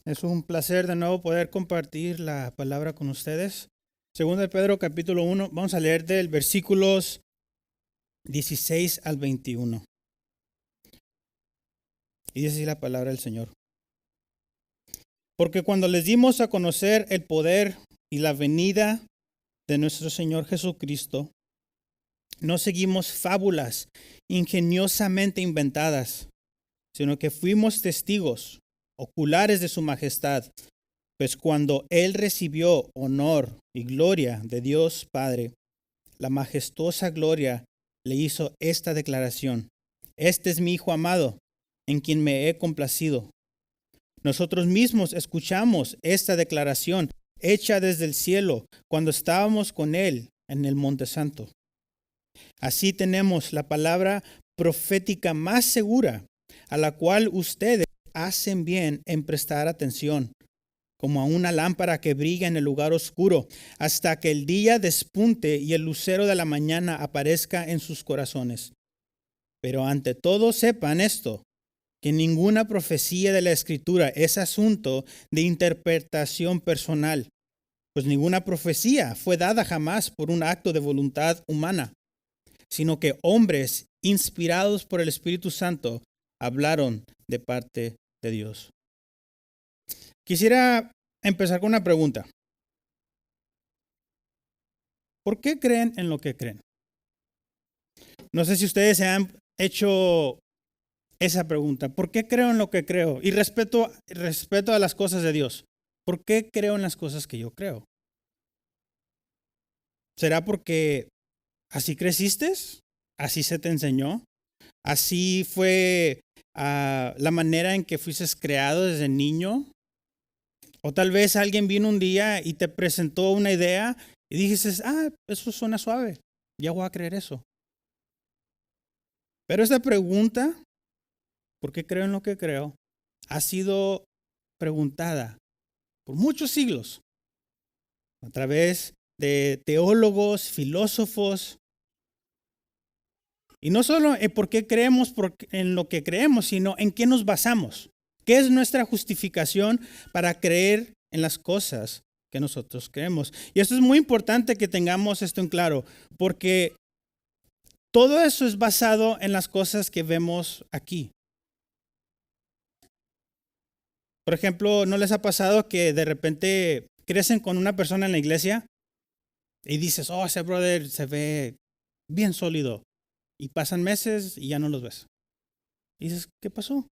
Es un placer de nuevo poder compartir la palabra con ustedes. Segundo de Pedro capítulo 1, vamos a leer del versículos 16 al 21. Y dice así la palabra del Señor. Porque cuando les dimos a conocer el poder y la venida de nuestro Señor Jesucristo, no seguimos fábulas ingeniosamente inventadas, sino que fuimos testigos oculares de su majestad. Pues cuando Él recibió honor y gloria de Dios Padre, la majestuosa gloria le hizo esta declaración: Este es mi Hijo amado, en quien me he complacido. Nosotros mismos escuchamos esta declaración hecha desde el cielo cuando estábamos con Él en el Monte Santo. Así tenemos la palabra profética más segura, a la cual ustedes hacen bien en prestar atención, como a una lámpara que brilla en el lugar oscuro, hasta que el día despunte y el lucero de la mañana aparezca en sus corazones. Pero ante todo sepan esto, que ninguna profecía de la Escritura es asunto de interpretación personal, pues ninguna profecía fue dada jamás por un acto de voluntad humana, sino que hombres inspirados por el Espíritu Santo hablaron de parte de Dios. Quisiera empezar con una pregunta. ¿Por qué creen en lo que creen? No sé si ustedes se han hecho esa pregunta. ¿Por qué creo en lo que creo? Y respeto a las cosas de Dios. ¿Por qué creo en las cosas que yo creo? ¿Será porque así creciste? ¿Así se te enseñó? ¿Así fue la manera en que fuiste creado desde niño? O tal vez alguien vino un día y te presentó una idea y dijiste, eso suena suave, ya voy a creer eso. Pero esta pregunta, ¿por qué creo en lo que creo?, ha sido preguntada por muchos siglos a través de teólogos, filósofos. Y no solo en por qué creemos en lo que creemos, sino en qué nos basamos. ¿Qué es nuestra justificación para creer en las cosas que nosotros creemos? Y esto es muy importante que tengamos esto en claro, porque todo eso es basado en las cosas que vemos aquí. Por ejemplo, ¿no les ha pasado que de repente crecen con una persona en la iglesia y dices, ese brother se ve bien sólido? Y pasan meses y ya no los ves. Y dices, ¿qué pasó?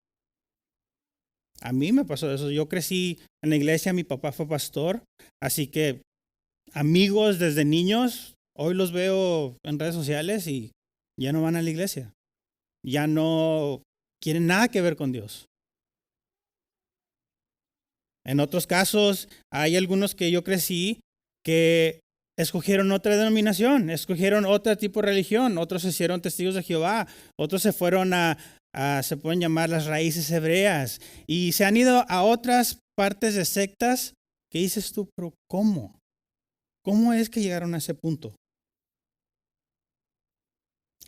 A mí me pasó eso. Yo crecí en la iglesia, mi papá fue pastor, así que amigos desde niños, hoy los veo en redes sociales y ya no van a la iglesia. Ya no quieren nada que ver con Dios. En otros casos, hay algunos que yo crecí que escogieron otra denominación, escogieron otro tipo de religión, otros se hicieron testigos de Jehová, otros se fueron se pueden llamar las raíces hebreas, y se han ido a otras partes de sectas que dices tú, pero ¿cómo? ¿Cómo es que llegaron a ese punto?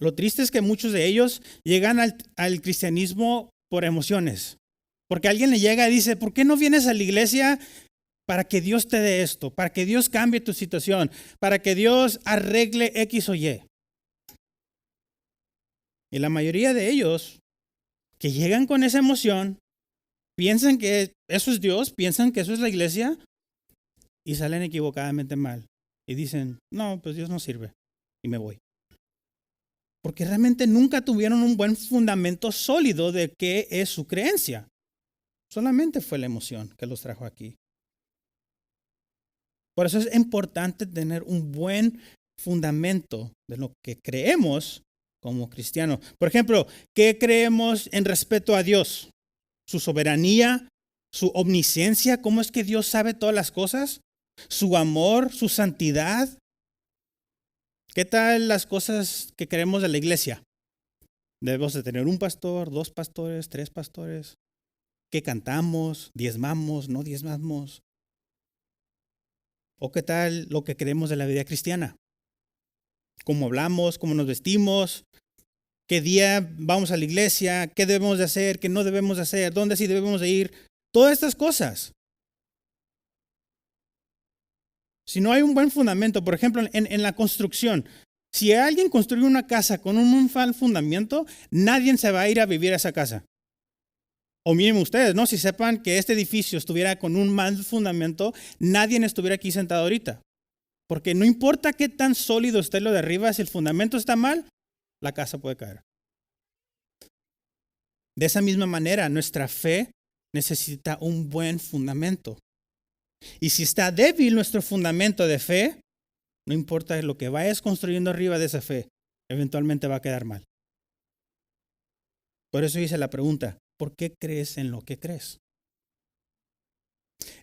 Lo triste es que muchos de ellos llegan al cristianismo por emociones, porque alguien le llega y dice, ¿por qué no vienes a la iglesia para que Dios te dé esto, para que Dios cambie tu situación, para que Dios arregle X o Y? Y la mayoría de ellos que llegan con esa emoción, piensan que eso es Dios, piensan que eso es la iglesia y salen equivocadamente mal. Y dicen, no, pues Dios no sirve y me voy. Porque realmente nunca tuvieron un buen fundamento sólido de qué es su creencia. Solamente fue la emoción que los trajo aquí. Por eso es importante tener un buen fundamento de lo que creemos como cristianos. Por ejemplo, ¿qué creemos en respeto a Dios? ¿Su soberanía? ¿Su omnisciencia? ¿Cómo es que Dios sabe todas las cosas? ¿Su amor? ¿Su santidad? ¿Qué tal las cosas que creemos de la iglesia? Debemos de tener un pastor, 2 pastores, 3 pastores. ¿Qué cantamos? ¿Diezmamos? ¿No diezmamos? ¿O qué tal lo que creemos de la vida cristiana? ¿Cómo hablamos? ¿Cómo nos vestimos? ¿Qué día vamos a la iglesia? ¿Qué debemos de hacer? ¿Qué no debemos de hacer? ¿Dónde sí debemos de ir? Todas estas cosas. Si no hay un buen fundamento, por ejemplo, en la construcción, si alguien construye una casa con un mal fundamento, nadie se va a ir a vivir a esa casa. O miren ustedes, ¿no? Si sepan que este edificio estuviera con un mal fundamento, nadie estuviera aquí sentado ahorita. Porque no importa qué tan sólido esté lo de arriba, si el fundamento está mal, la casa puede caer. De esa misma manera, nuestra fe necesita un buen fundamento. Y si está débil nuestro fundamento de fe, no importa lo que vayas construyendo arriba de esa fe, eventualmente va a quedar mal. Por eso hice la pregunta, ¿por qué crees en lo que crees?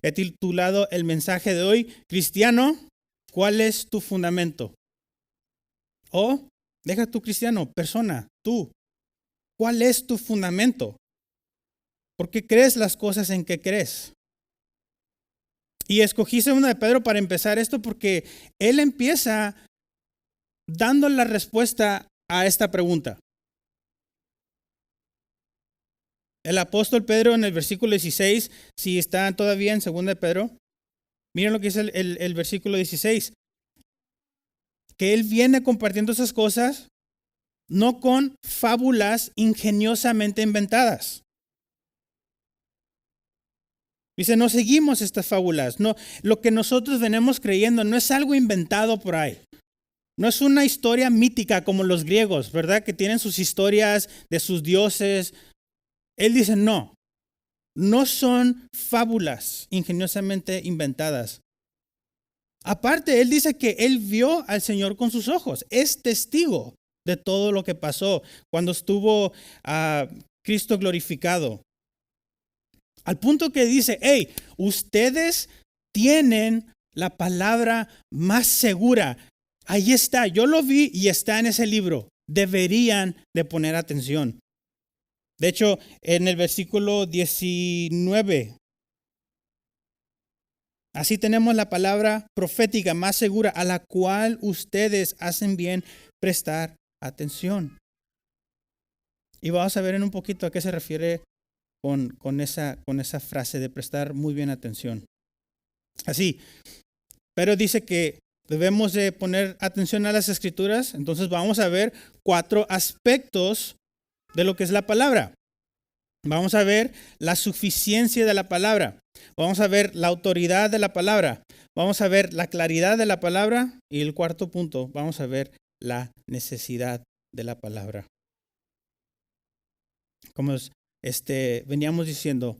He titulado el mensaje de hoy, Cristiano, ¿cuál es tu fundamento? O, deja tu cristiano, persona, tú, ¿cuál es tu fundamento? ¿Por qué crees las cosas en que crees? Y escogí Segunda de Pedro para empezar esto porque él empieza dando la respuesta a esta pregunta. El apóstol Pedro en el versículo 16, si están todavía en Segunda de Pedro, miren lo que dice el versículo 16, que él viene compartiendo esas cosas no con fábulas ingeniosamente inventadas. Dice, no seguimos estas fábulas. No, lo que nosotros venimos creyendo no es algo inventado por ahí. No es una historia mítica como los griegos, ¿verdad? Que tienen sus historias de sus dioses. Él dice, no son fábulas ingeniosamente inventadas. Aparte, él dice que él vio al Señor con sus ojos. Es testigo de todo lo que pasó cuando estuvo Cristo glorificado. Al punto que dice, hey, ustedes tienen la palabra más segura. Ahí está, yo lo vi y está en ese libro. Deberían de poner atención. De hecho, en el versículo 19, así tenemos la palabra profética más segura a la cual ustedes hacen bien prestar atención. Y vamos a ver en un poquito a qué se refiere con esa frase de prestar muy bien atención. Así, pero dice que debemos de poner atención a las escrituras. Entonces vamos a ver 4 aspectos de lo que es la palabra. Vamos a ver la suficiencia de la palabra. Vamos a ver la autoridad de la palabra. Vamos a ver la claridad de la palabra. Y el cuarto punto, vamos a ver la necesidad de la palabra. Como veníamos diciendo,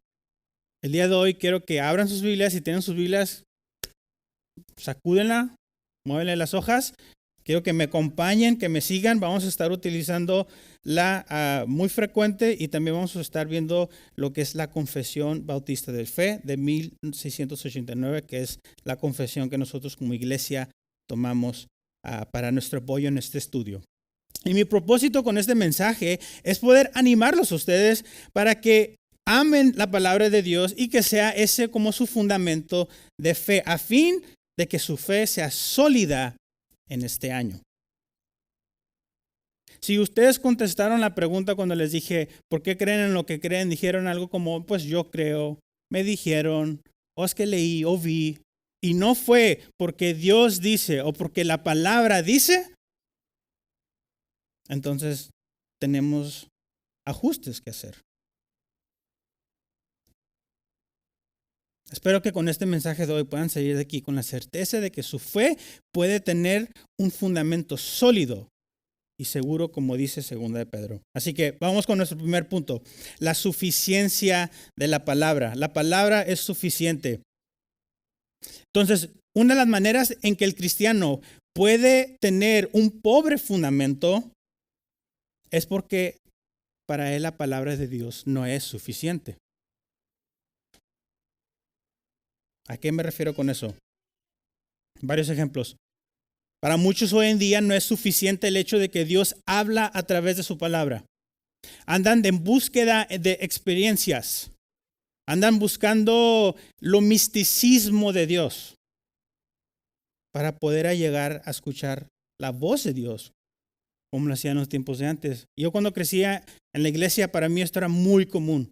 el día de hoy quiero que abran sus Biblias. Si tienen sus Biblias, sacúdenla, muévenle las hojas. Quiero que me acompañen, que me sigan. Vamos a estar utilizando la muy frecuente y también vamos a estar viendo lo que es la Confesión Bautista de Fe de 1689, que es la confesión que nosotros como iglesia tomamos para nuestro apoyo en este estudio. Y mi propósito con este mensaje es poder animarlos a ustedes para que amen la palabra de Dios y que sea ese como su fundamento de fe, a fin de que su fe sea sólida en este año. Si ustedes contestaron la pregunta cuando les dije, ¿por qué creen en lo que creen? Dijeron algo como, pues yo creo, me dijeron, o es que leí o vi, y no fue porque Dios dice o porque la palabra dice, entonces tenemos ajustes que hacer. Espero que con este mensaje de hoy puedan salir de aquí con la certeza de que su fe puede tener un fundamento sólido y seguro, como dice Segunda de Pedro. Así que vamos con nuestro primer punto, la suficiencia de la palabra. La palabra es suficiente. Entonces, una de las maneras en que el cristiano puede tener un pobre fundamento es porque para él la palabra de Dios no es suficiente. ¿A qué me refiero con eso? Varios ejemplos. Para muchos hoy en día no es suficiente el hecho de que Dios habla a través de su palabra. Andan en búsqueda de experiencias. Andan buscando lo misticismo de Dios para poder llegar a escuchar la voz de Dios, como lo hacían en los tiempos de antes. Yo cuando crecía en la iglesia, para mí esto era muy común.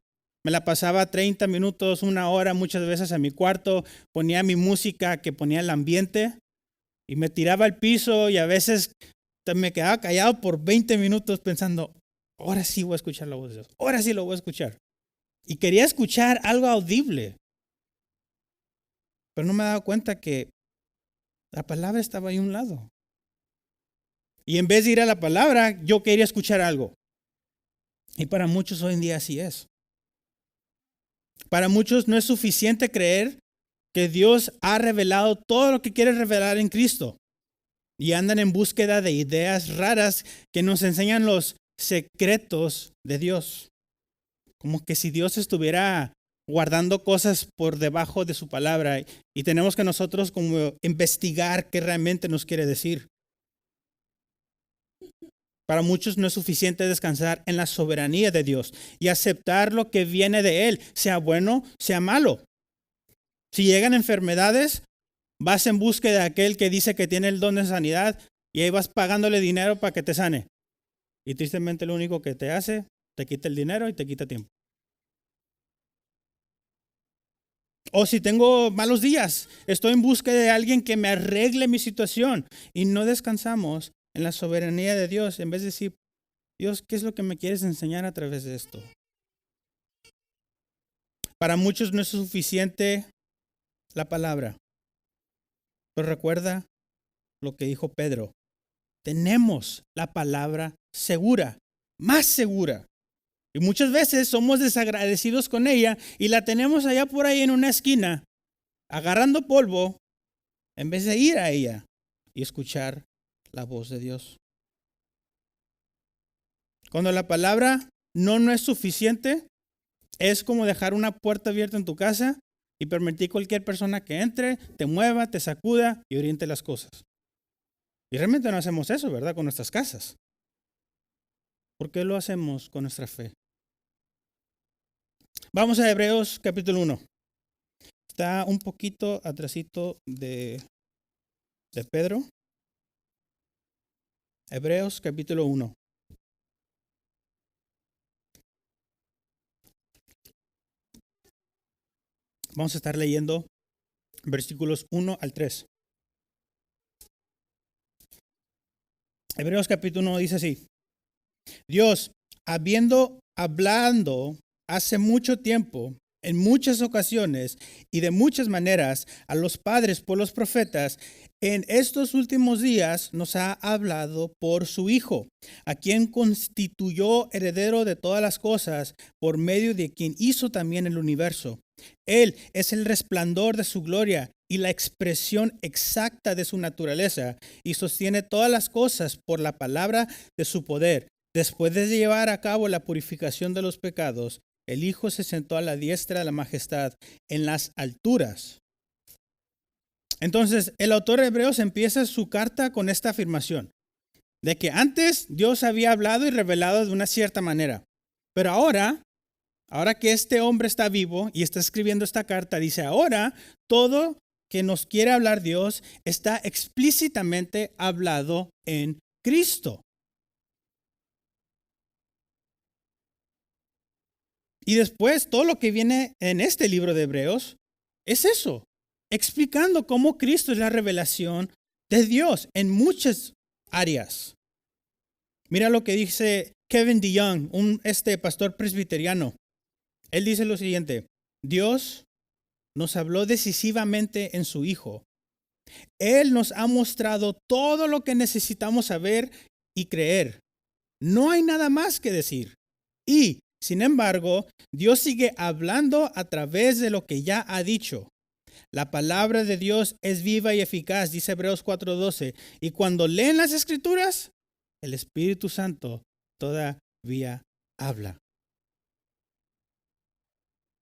Me la pasaba 30 minutos, una hora, muchas veces en mi cuarto, ponía mi música que ponía el ambiente y me tiraba al piso y a veces me quedaba callado por 20 minutos pensando, ahora sí voy a escuchar la voz de Dios, ahora sí lo voy a escuchar. Y quería escuchar algo audible, pero no me daba cuenta que la palabra estaba ahí a un lado. Y en vez de ir a la palabra, yo quería escuchar algo. Y para muchos hoy en día así es. Para muchos no es suficiente creer que Dios ha revelado todo lo que quiere revelar en Cristo. Y andan en búsqueda de ideas raras que nos enseñan los secretos de Dios. Como que si Dios estuviera guardando cosas por debajo de su palabra y tenemos que nosotros como investigar qué realmente nos quiere decir. Para muchos no es suficiente descansar en la soberanía de Dios y aceptar lo que viene de Él, sea bueno, sea malo. Si llegan enfermedades, vas en búsqueda de aquel que dice que tiene el don de sanidad y ahí vas pagándole dinero para que te sane. Y tristemente lo único que te hace, te quita el dinero y te quita tiempo. O si tengo malos días, estoy en búsqueda de alguien que me arregle mi situación y no descansamos en la soberanía de Dios en vez de decir, Dios, ¿qué es lo que me quieres enseñar a través de esto? Para muchos no es suficiente la palabra. Pero recuerda lo que dijo Pedro. Tenemos la palabra segura, más segura. Y muchas veces somos desagradecidos con ella y la tenemos allá por ahí en una esquina, agarrando polvo, en vez de ir a ella y escuchar la voz de Dios. Cuando la palabra no es suficiente, es como dejar una puerta abierta en tu casa y permitir cualquier persona que entre, te mueva, te sacuda y oriente las cosas. Y realmente no hacemos eso, ¿verdad? Con nuestras casas. ¿Por qué lo hacemos con nuestra fe? Vamos a Hebreos capítulo 1. Está un poquito atrasito de Pedro. Hebreos capítulo 1. Vamos a estar leyendo versículos 1 al 3. Hebreos capítulo 1 dice así. Dios, habiendo hablado hace mucho tiempo, en muchas ocasiones y de muchas maneras a los padres por los profetas, en estos últimos días nos ha hablado por su Hijo, a quien constituyó heredero de todas las cosas, por medio de quien hizo también el universo. Él es el resplandor de su gloria y la expresión exacta de su naturaleza, y sostiene todas las cosas por la palabra de su poder. Después de llevar a cabo la purificación de los pecados, el Hijo se sentó a la diestra de la majestad en las alturas. Entonces, el autor de Hebreos empieza su carta con esta afirmación, de que antes Dios había hablado y revelado de una cierta manera, pero ahora que este hombre está vivo y está escribiendo esta carta, dice, ahora todo que nos quiere hablar Dios está explícitamente hablado en Cristo. Y después, todo lo que viene en este libro de Hebreos es eso, explicando cómo Cristo es la revelación de Dios en muchas áreas. Mira lo que dice Kevin DeYoung, un pastor presbiteriano. Él dice lo siguiente, Dios nos habló decisivamente en su Hijo. Él nos ha mostrado todo lo que necesitamos saber y creer. No hay nada más que decir. Y sin embargo, Dios sigue hablando a través de lo que ya ha dicho. La palabra de Dios es viva y eficaz, dice Hebreos 4:12. Y cuando leen las Escrituras, el Espíritu Santo todavía habla.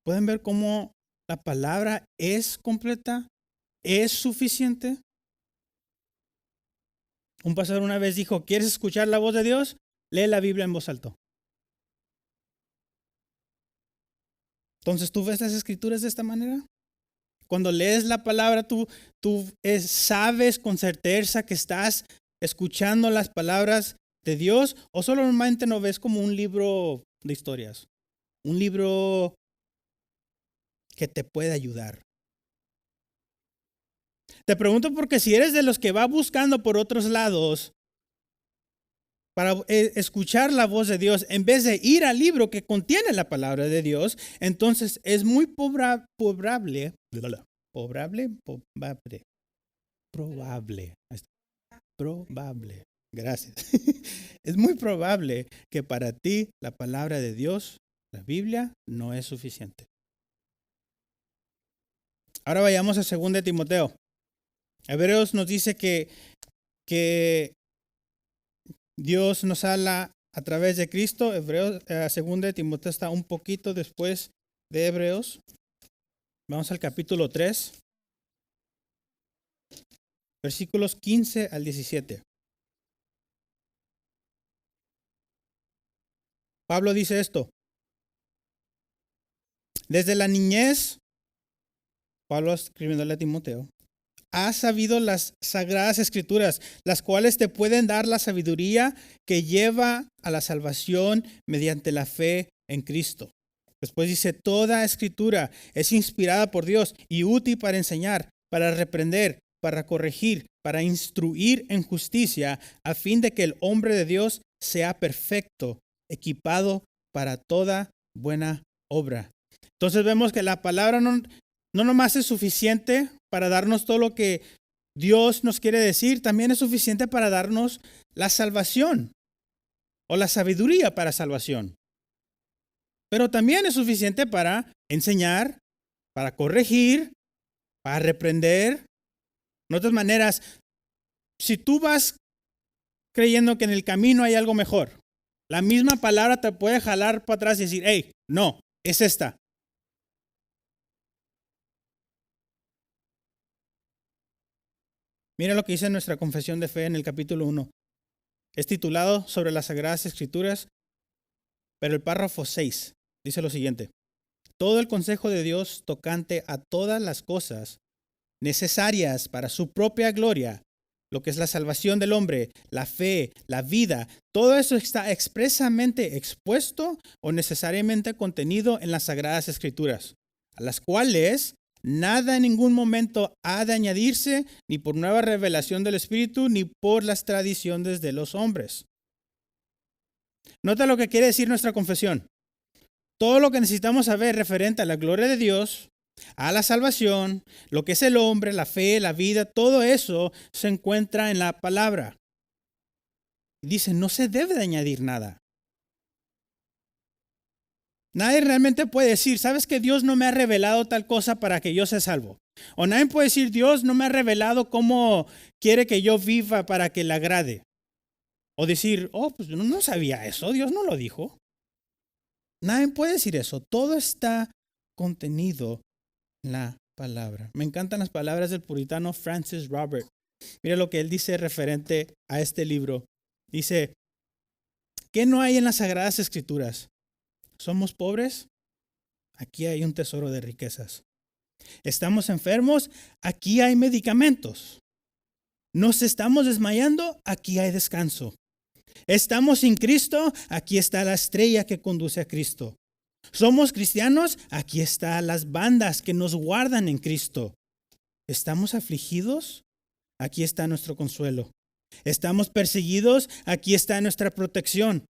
¿Pueden ver cómo la palabra es completa? ¿Es suficiente? Un pastor una vez dijo, ¿quieres escuchar la voz de Dios? Lee la Biblia en voz alta. Entonces, ¿tú ves las Escrituras de esta manera? Cuando lees la palabra, tú sabes con certeza que estás escuchando las palabras de Dios, o solamente no ves como un libro de historias, un libro que te puede ayudar. Te pregunto porque si eres de los que va buscando por otros lados para escuchar la voz de Dios en vez de ir al libro que contiene la palabra de Dios, entonces es muy probable, gracias. Es muy probable que para ti la palabra de Dios, la Biblia, no es suficiente. Ahora vayamos a 2 Timoteo. Hebreos nos dice que Dios nos habla a través de Cristo. Hebreos, 2 Timoteo está un poquito después de Hebreos. Vamos al capítulo 3, versículos 15 al 17. Pablo dice esto. Desde la niñez, Pablo escribiéndole a Timoteo, has sabido las sagradas escrituras, las cuales te pueden dar la sabiduría que lleva a la salvación mediante la fe en Cristo. Después dice, toda escritura es inspirada por Dios y útil para enseñar, para reprender, para corregir, para instruir en justicia, a fin de que el hombre de Dios sea perfecto, equipado para toda buena obra. Entonces vemos que la palabra no nomás es suficiente para darnos todo lo que Dios nos quiere decir, también es suficiente para darnos la salvación o la sabiduría para salvación. Pero también es suficiente para enseñar, para corregir, para reprender. En otras maneras, si tú vas creyendo que en el camino hay algo mejor, la misma palabra te puede jalar para atrás y decir, hey, no, es esta. Mira lo que dice nuestra confesión de fe en el capítulo 1. Es titulado sobre las Sagradas Escrituras, pero el párrafo 6 dice lo siguiente. Todo el consejo de Dios tocante a todas las cosas necesarias para su propia gloria, lo que es la salvación del hombre, la fe, la vida, todo eso está expresamente expuesto o necesariamente contenido en las Sagradas Escrituras, a las cuales nada en ningún momento ha de añadirse, ni por nueva revelación del Espíritu, ni por las tradiciones de los hombres. Nota lo que quiere decir nuestra confesión. Todo lo que necesitamos saber referente a la gloria de Dios, a la salvación, lo que es el hombre, la fe, la vida, todo eso se encuentra en la palabra. Dice, no se debe de añadir nada. Nadie realmente puede decir, ¿sabes que Dios no me ha revelado tal cosa para que yo sea salvo? O nadie puede decir, Dios no me ha revelado cómo quiere que yo viva para que le agrade. O decir, pues yo no sabía eso, Dios no lo dijo. Nadie puede decir eso. Todo está contenido en la palabra. Me encantan las palabras del puritano Francis Robert. Mira lo que él dice referente a este libro. Dice, ¿qué no hay en las Sagradas Escrituras? ¿Somos pobres? Aquí hay un tesoro de riquezas. ¿Estamos enfermos? Aquí hay medicamentos. ¿Nos estamos desmayando? Aquí hay descanso. ¿Estamos sin Cristo? Aquí está la estrella que conduce a Cristo. ¿Somos cristianos? Aquí están las bandas que nos guardan en Cristo. ¿Estamos afligidos? Aquí está nuestro consuelo. ¿Estamos perseguidos? Aquí está nuestra protección.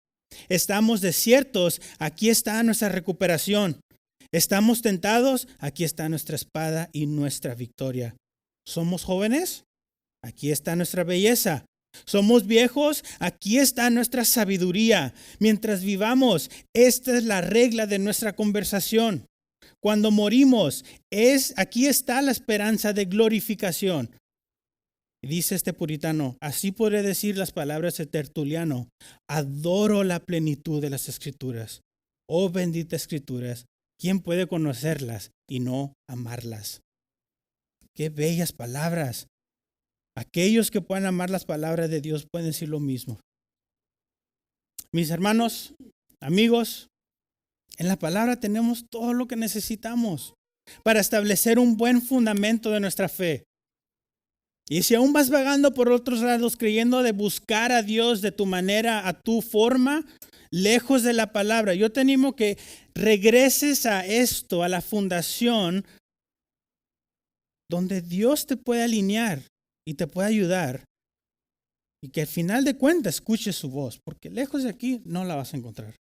¿Estamos desiertos? Aquí está nuestra recuperación. ¿Estamos tentados? Aquí está nuestra espada y nuestra victoria. ¿Somos jóvenes? Aquí está nuestra belleza. ¿Somos viejos? Aquí está nuestra sabiduría. Mientras vivamos, esta es la regla de nuestra conversación. Cuando morimos, aquí está la esperanza de glorificación. Dice este puritano, así podré decir las palabras de Tertuliano, adoro la plenitud de las Escrituras. Oh benditas Escrituras, ¿quién puede conocerlas y no amarlas? Qué bellas palabras. Aquellos que puedan amar las palabras de Dios pueden decir lo mismo. Mis hermanos, amigos, en la palabra tenemos todo lo que necesitamos para establecer un buen fundamento de nuestra fe. Y si aún vas vagando por otros lados creyendo de buscar a Dios de tu manera, a tu forma, lejos de la palabra. Yo te animo que regreses a esto, a la fundación, donde Dios te puede alinear y te puede ayudar. Y que al final de cuentas escuches su voz, porque lejos de aquí no la vas a encontrar.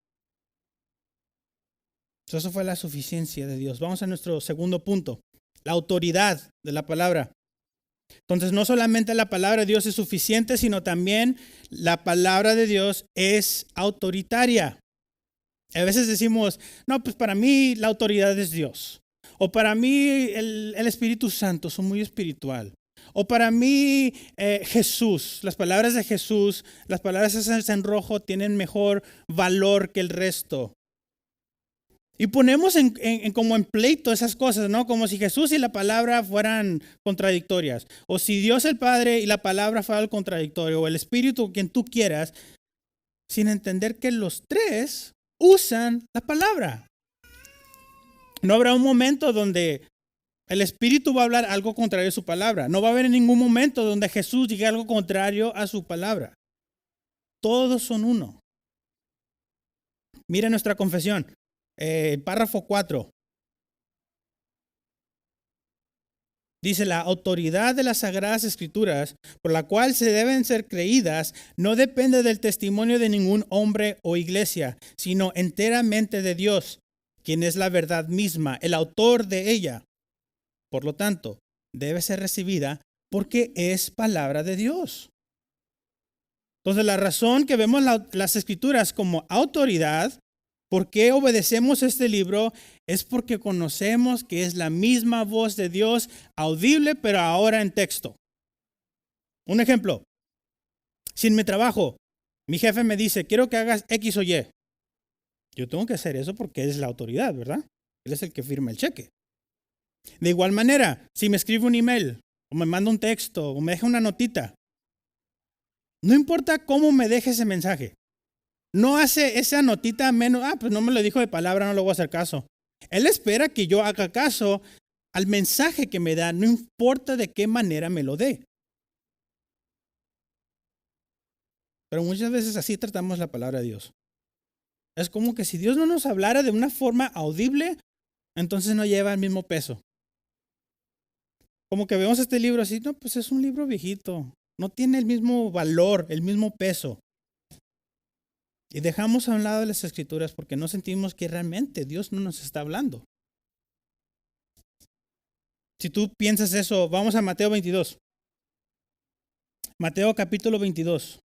Eso fue la suficiencia de Dios. Vamos a nuestro segundo punto, la autoridad de la palabra. Entonces, no solamente la palabra de Dios es suficiente, sino también la palabra de Dios es autoritaria. A veces decimos, no, pues para mí la autoridad es Dios. O para mí el Espíritu Santo, soy muy espiritual. O para mí Jesús, las palabras de Jesús, las palabras esas en rojo tienen mejor valor que el resto. Y ponemos como en pleito esas cosas, ¿no? Como si Jesús y la palabra fueran contradictorias. O si Dios el Padre y la palabra fueran el contradictorio. O el Espíritu, quien tú quieras. Sin entender que los tres usan la palabra. No habrá un momento donde el Espíritu va a hablar algo contrario a su palabra. No va a haber ningún momento donde Jesús diga algo contrario a su palabra. Todos son uno. Mira nuestra confesión. Párrafo 4. Dice, la autoridad de las Sagradas Escrituras, por la cual se deben ser creídas, no depende del testimonio de ningún hombre o iglesia, sino enteramente de Dios, quien es la verdad misma, el autor de ella. Por lo tanto, debe ser recibida porque es palabra de Dios. Entonces, la razón que vemos las Escrituras como autoridad, ¿por qué obedecemos este libro? Es porque conocemos que es la misma voz de Dios, audible, pero ahora en texto. Un ejemplo. Si en mi trabajo mi jefe me dice, quiero que hagas X o Y, yo tengo que hacer eso porque es la autoridad, ¿verdad? Él es el que firma el cheque. De igual manera, si me escribe un email, o me manda un texto, o me deja una notita, no importa cómo me deje ese mensaje. No hace esa notita menos, pues no me lo dijo de palabra, no le voy a hacer caso. Él espera que yo haga caso al mensaje que me da, no importa de qué manera me lo dé. Pero muchas veces así tratamos la palabra de Dios. Es como que si Dios no nos hablara de una forma audible, entonces no lleva el mismo peso. Como que vemos este libro así, no, pues es un libro viejito, no tiene el mismo valor, el mismo peso. Y dejamos a un lado las Escrituras porque no sentimos que realmente Dios no nos está hablando. Si tú piensas eso, vamos a Mateo 22. Mateo capítulo 22.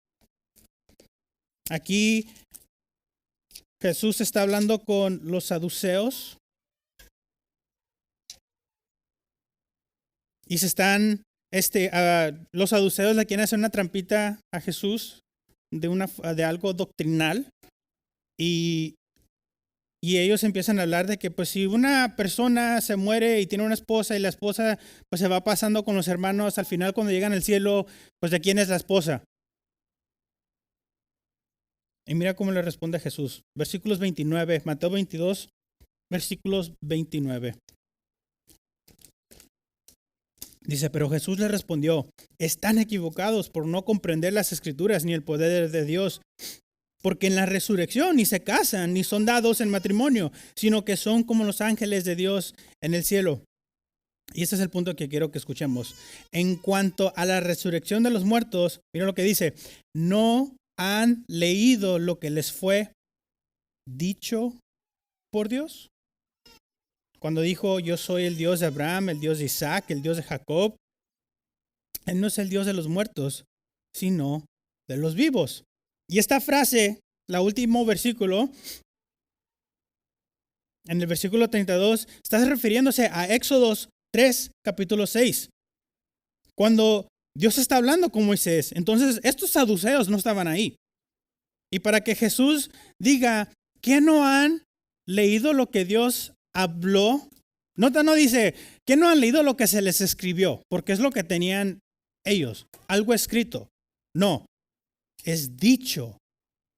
Aquí Jesús está hablando con los saduceos. Y los saduceos le quieren hacer una trampita a Jesús de algo doctrinal. Y ellos empiezan a hablar de que pues si una persona se muere y tiene una esposa y la esposa pues se va pasando con los hermanos, al final cuando llegan al cielo, pues ¿de quién es la esposa? Y mira cómo le responde Jesús. Versículos 29, Mateo 22, versículos 29. Dice, pero Jesús le respondió, están equivocados por no comprender las Escrituras ni el poder de Dios. Porque en la resurrección ni se casan ni son dados en matrimonio, sino que son como los ángeles de Dios en el cielo. Y este es el punto que quiero que escuchemos. En cuanto a la resurrección de los muertos, mira lo que dice, no han leído lo que les fue dicho por Dios. Cuando dijo, yo soy el Dios de Abraham, el Dios de Isaac, el Dios de Jacob, Él no es el Dios de los muertos, sino de los vivos. Y esta frase, la último versículo, en el versículo 32, está refiriéndose a Éxodo 3, capítulo 6. Cuando Dios está hablando con Moisés, entonces estos saduceos no estaban ahí. Y para que Jesús diga que no han leído lo que Dios habló, no dice que no han leído lo que se les escribió, porque es lo que tenían ellos, algo escrito. No. Es dicho,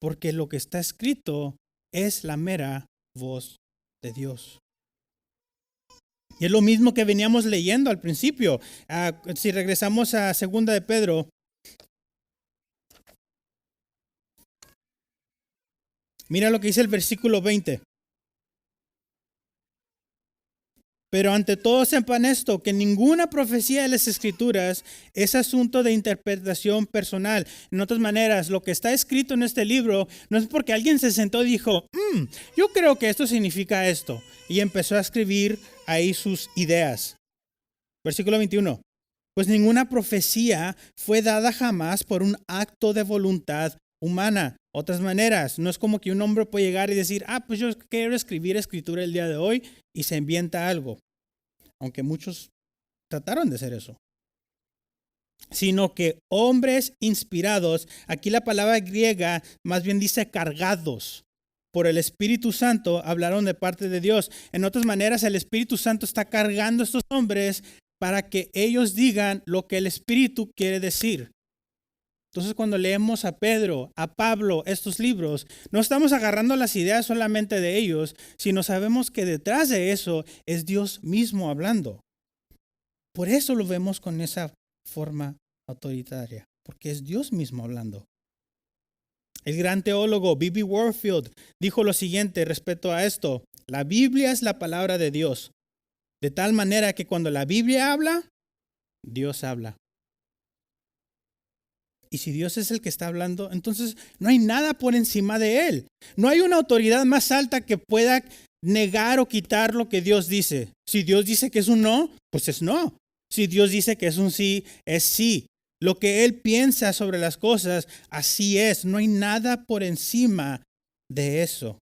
porque lo que está escrito es la mera voz de Dios. Y es lo mismo que veníamos leyendo al principio. Si regresamos a 2 de Pedro, Mira lo que dice el versículo 20. Pero ante todo sepan esto, que ninguna profecía de las Escrituras es asunto de interpretación personal. En otras maneras, lo que está escrito en este libro no es porque alguien se sentó y dijo, yo creo que esto significa esto. Y empezó a escribir ahí sus ideas. Versículo 21. Pues ninguna profecía fue dada jamás por un acto de voluntad humana. Otras maneras, no es como que un hombre puede llegar y decir, pues yo quiero escribir escritura el día de hoy y se inventa algo. Aunque muchos trataron de hacer eso. Sino que hombres inspirados, aquí la palabra griega más bien dice cargados por el Espíritu Santo, hablaron de parte de Dios. En otras maneras, el Espíritu Santo está cargando a estos hombres para que ellos digan lo que el Espíritu quiere decir. Entonces, cuando leemos a Pedro, a Pablo, estos libros, no estamos agarrando las ideas solamente de ellos, sino sabemos que detrás de eso es Dios mismo hablando. Por eso lo vemos con esa forma autoritaria, porque es Dios mismo hablando. El gran teólogo B.B. Warfield dijo lo siguiente respecto a esto: la Biblia es la palabra de Dios, de tal manera que cuando la Biblia habla, Dios habla. Y si Dios es el que está hablando, entonces no hay nada por encima de Él. No hay una autoridad más alta que pueda negar o quitar lo que Dios dice. Si Dios dice que es un no, pues es no. Si Dios dice que es un sí, es sí. Lo que Él piensa sobre las cosas, así es. No hay nada por encima de eso.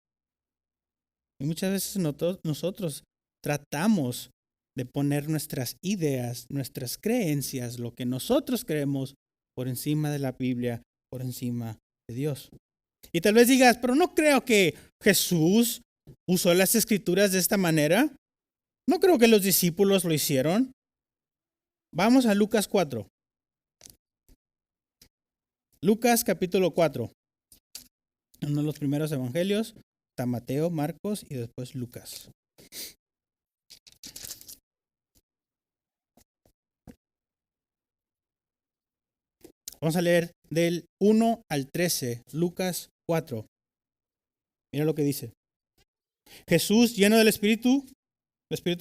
Y muchas veces nosotros tratamos de poner nuestras ideas, nuestras creencias, lo que nosotros creemos, por encima de la Biblia, por encima de Dios. Y tal vez digas, pero no creo que Jesús usó las escrituras de esta manera. No creo que los discípulos lo hicieron. Vamos a Lucas 4. Lucas capítulo 4. Uno de los primeros evangelios. Está Mateo, Marcos y después Lucas. Vamos a leer del 1 al 13, Lucas 4. Mira lo que dice. Jesús, lleno del Espíritu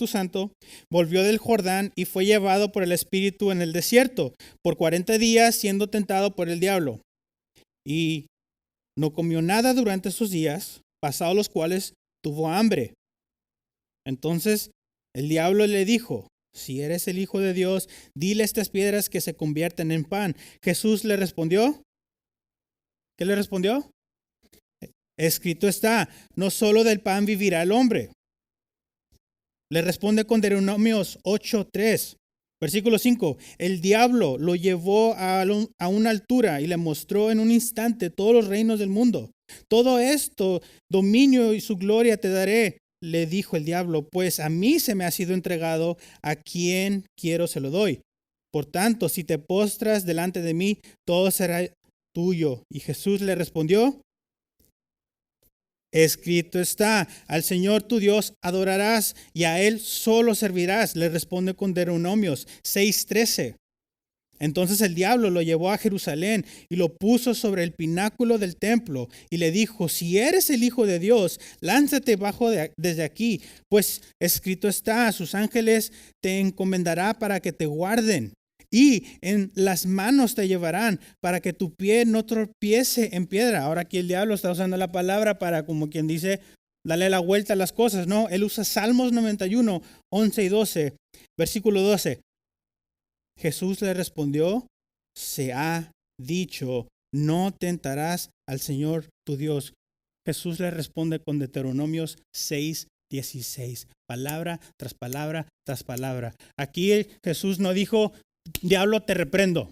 Santo, volvió del Jordán y fue llevado por el Espíritu en el desierto por 40 días siendo tentado por el diablo. Y no comió nada durante esos días, pasados los cuales tuvo hambre. Entonces el diablo le dijo, si eres el Hijo de Dios, dile a estas piedras que se convierten en pan. Jesús le respondió. ¿Qué le respondió? Escrito está, no solo del pan vivirá el hombre. Le responde con Deuteronomios 8:3. Versículo 5. El diablo lo llevó a una altura y le mostró en un instante todos los reinos del mundo. Todo esto, dominio y su gloria te daré, le dijo el diablo, pues a mí se me ha sido entregado, a quien quiero se lo doy. Por tanto, si te postras delante de mí, todo será tuyo. Y Jesús le respondió, escrito está, al Señor tu Dios adorarás y a Él solo servirás. Le responde con Deuteronomios 6:13. Entonces el diablo lo llevó a Jerusalén y lo puso sobre el pináculo del templo y le dijo, si eres el Hijo de Dios, lánzate desde aquí, pues escrito está, sus ángeles te encomendará para que te guarden. Y en las manos te llevarán para que tu pie no tropiece en piedra. Ahora aquí el diablo está usando la palabra para, como quien dice, darle la vuelta a las cosas, ¿no? Él usa Salmos 91, 11 y 12. Versículo 12. Jesús le respondió, se ha dicho, no tentarás al Señor tu Dios. Jesús le responde con Deuteronomios 6:16. Palabra tras palabra tras palabra. Aquí Jesús no dijo, diablo, te reprendo.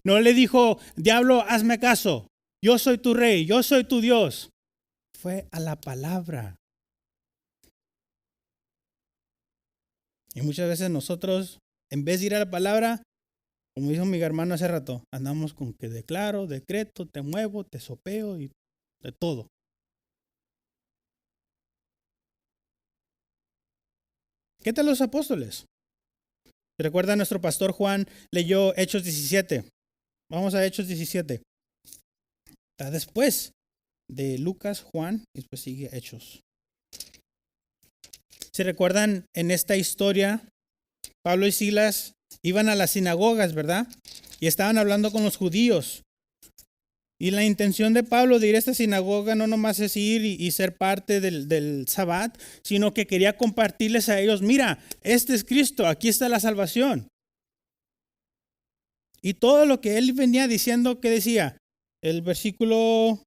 No le dijo, diablo, hazme caso. Yo soy tu rey, yo soy tu Dios. Fue a la palabra. Y muchas veces nosotros, en vez de ir a la palabra, como dijo mi hermano hace rato, andamos con que declaro, decreto, te muevo, te sopeo y de todo. ¿Qué tal los apóstoles? ¿Recuerda? Nuestro pastor Juan leyó Hechos 17. Vamos a Hechos 17. Está después de Lucas, Juan, y después sigue Hechos. Si recuerdan, en esta historia, Pablo y Silas iban a las sinagogas, ¿verdad? Y estaban hablando con los judíos. Y la intención de Pablo de ir a esta sinagoga no nomás es ir y ser parte del Sabbat, sino que quería compartirles a ellos, mira, este es Cristo, aquí está la salvación. Y todo lo que él venía diciendo, ¿qué decía? El versículo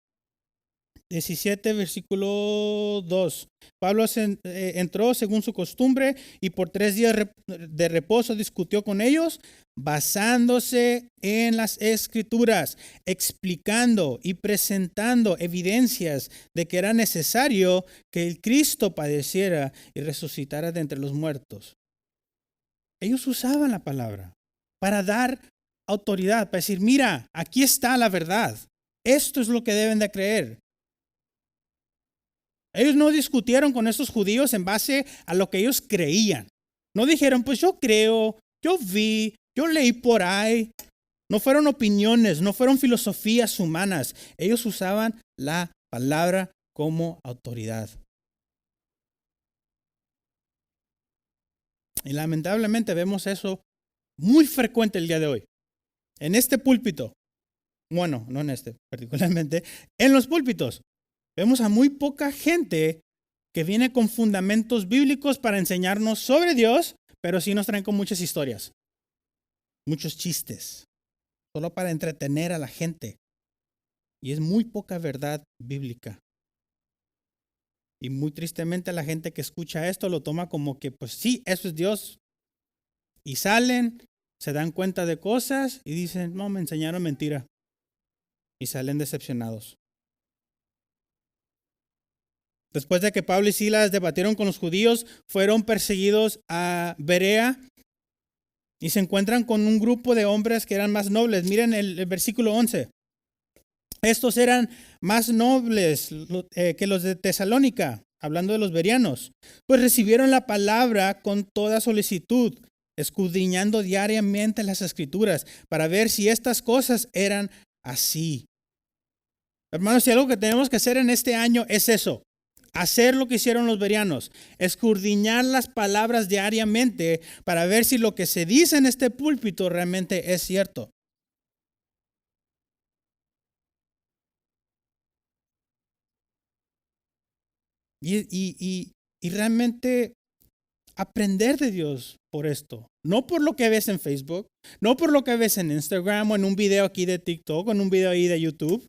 17, versículo 2. Pablo entró según su costumbre y por 3 días de reposo discutió con ellos, basándose en las Escrituras, explicando y presentando evidencias de que era necesario que el Cristo padeciera y resucitara de entre los muertos. Ellos usaban la palabra para dar autoridad, para decir, mira, aquí está la verdad. Esto es lo que deben de creer. Ellos no discutieron con estos judíos en base a lo que ellos creían. No dijeron, pues yo creo, yo vi, yo leí por ahí. No fueron opiniones, no fueron filosofías humanas. Ellos usaban la palabra como autoridad. Y lamentablemente vemos eso muy frecuente el día de hoy. En este púlpito, bueno, no en este particularmente, en los púlpitos, vemos a muy poca gente que viene con fundamentos bíblicos para enseñarnos sobre Dios, pero sí nos traen con muchas historias, muchos chistes, solo para entretener a la gente. Y es muy poca verdad bíblica. Y muy tristemente la gente que escucha esto lo toma como que, pues sí, eso es Dios. Y salen, se dan cuenta de cosas y dicen, no, me enseñaron mentira. Y salen decepcionados. Después de que Pablo y Silas debatieron con los judíos, fueron perseguidos a Berea y se encuentran con un grupo de hombres que eran más nobles. Miren el versículo 11. Estos eran más nobles que los de Tesalónica, hablando de los bereanos, pues recibieron la palabra con toda solicitud, escudriñando diariamente las Escrituras para ver si estas cosas eran así. Hermanos, si algo que tenemos que hacer en este año es eso, hacer lo que hicieron los bereanos, escudriñar las palabras diariamente para ver si lo que se dice en este púlpito realmente es cierto. Y realmente aprender de Dios por esto. No por lo que ves en Facebook, no por lo que ves en Instagram o en un video aquí de TikTok o en un video ahí de YouTube.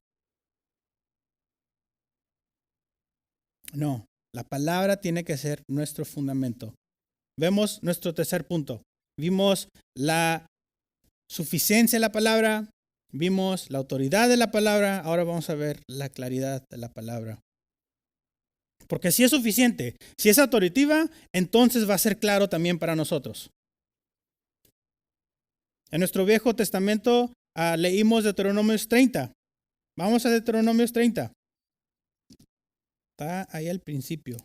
No, la palabra tiene que ser nuestro fundamento. Vemos nuestro tercer punto. Vimos la suficiencia de la palabra, vimos la autoridad de la palabra, ahora vamos a ver la claridad de la palabra. Porque si es suficiente, si es autoritativa, entonces va a ser claro también para nosotros. En nuestro Viejo Testamento leímos Deuteronomios 30. Vamos a Deuteronomios 30. Está ahí al principio.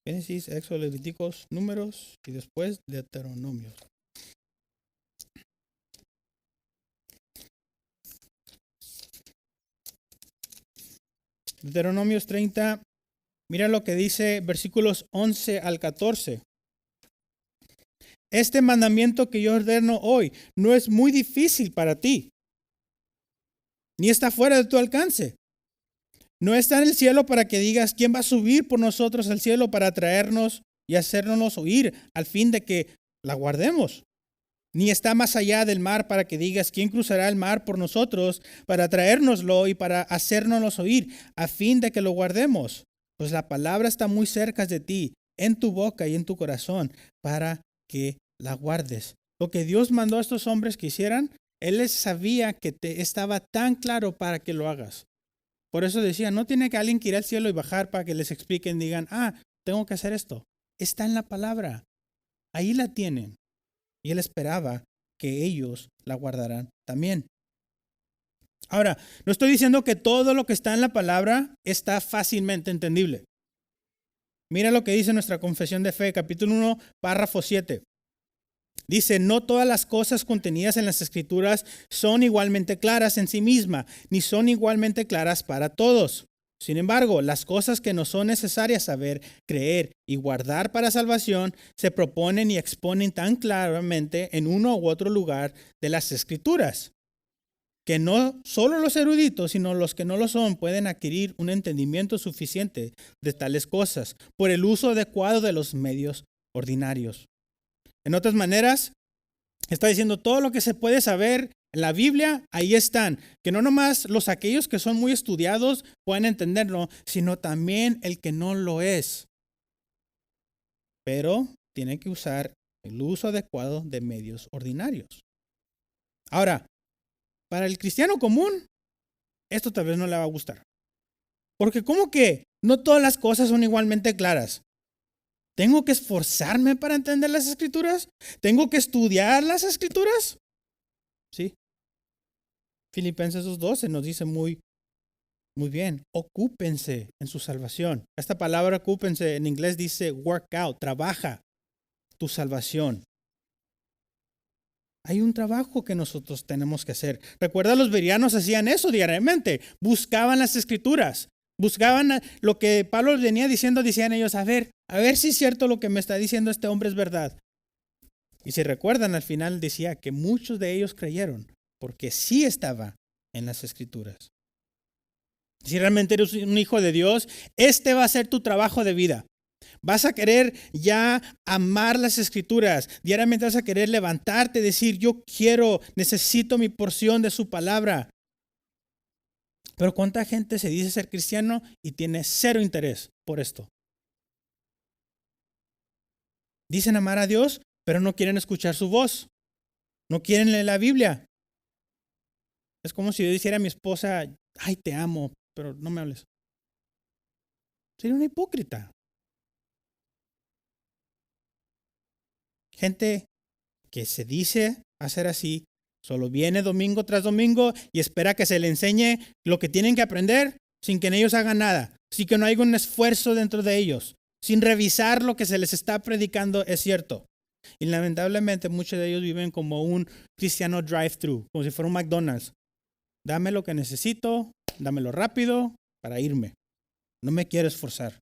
Génesis, Éxodo, Levíticos, Números y después Deuteronomios. Deuteronomios 30. Mira lo que dice versículos 11 al 14. Este mandamiento que yo ordeno hoy no es muy difícil para ti, ni está fuera de tu alcance. No está en el cielo para que digas, ¿quién va a subir por nosotros al cielo para traernos y hacernos oír al fin de que la guardemos? Ni está más allá del mar para que digas, ¿quién cruzará el mar por nosotros para traérnoslo y para hacérnoslo oír a fin de que lo guardemos? Pues la palabra está muy cerca de ti, en tu boca y en tu corazón, para que la guardes. Lo que Dios mandó a estos hombres que hicieran, Él les sabía que estaba tan claro para que lo hagas. Por eso decía, no tiene que alguien que ir al cielo y bajar para que les expliquen, digan, tengo que hacer esto. Está en la palabra. Ahí la tienen. Y Él esperaba que ellos la guardaran también. Ahora, no estoy diciendo que todo lo que está en la palabra está fácilmente entendible. Mira lo que dice nuestra Confesión de Fe, capítulo 1, párrafo 7. Dice, no todas las cosas contenidas en las Escrituras son igualmente claras en sí mismas, ni son igualmente claras para todos. Sin embargo, las cosas que nos son necesarias saber, creer y guardar para salvación se proponen y exponen tan claramente en uno u otro lugar de las Escrituras, que no solo los eruditos, sino los que no lo son, pueden adquirir un entendimiento suficiente de tales cosas por el uso adecuado de los medios ordinarios. En otras maneras, está diciendo todo lo que se puede saber en la Biblia, ahí están. Que no nomás aquellos que son muy estudiados pueden entenderlo, sino también el que no lo es. Pero tiene que usar el uso adecuado de medios ordinarios. Ahora, para el cristiano común, esto tal vez no le va a gustar. Porque ¿cómo que no todas las cosas son igualmente claras? ¿Tengo que esforzarme para entender las Escrituras? ¿Tengo que estudiar las Escrituras? Sí. Filipenses 2:12 nos dice muy bien, ocúpense en su salvación. Esta palabra ocúpense en inglés dice work out, trabaja tu salvación. Hay un trabajo que nosotros tenemos que hacer. Recuerda, los bereanos hacían eso diariamente, buscaban las Escrituras, buscaban lo que Pablo venía diciendo, decían ellos, a ver si es cierto lo que me está diciendo este hombre es verdad. Y si recuerdan, al final decía que muchos de ellos creyeron, porque sí estaba en las Escrituras. Si realmente eres un hijo de Dios, este va a ser tu trabajo de vida. Vas a querer ya amar las Escrituras. Diariamente vas a querer levantarte, decir, yo necesito mi porción de su palabra. Pero ¿cuánta gente se dice ser cristiano y tiene cero interés por esto? Dicen amar a Dios, pero no quieren escuchar su voz. No quieren leer la Biblia. Es como si yo dijera a mi esposa, ay, te amo, pero no me hables. Sería una hipócrita. Gente que se dice hacer así, solo viene domingo tras domingo y espera que se le enseñe lo que tienen que aprender sin que ellos hagan nada, sin que no haya un esfuerzo dentro de ellos, sin revisar lo que se les está predicando es cierto. Y lamentablemente muchos de ellos viven como un cristiano drive-thru, como si fuera un McDonald's. Dame lo que necesito, dámelo rápido para irme. No me quiero esforzar.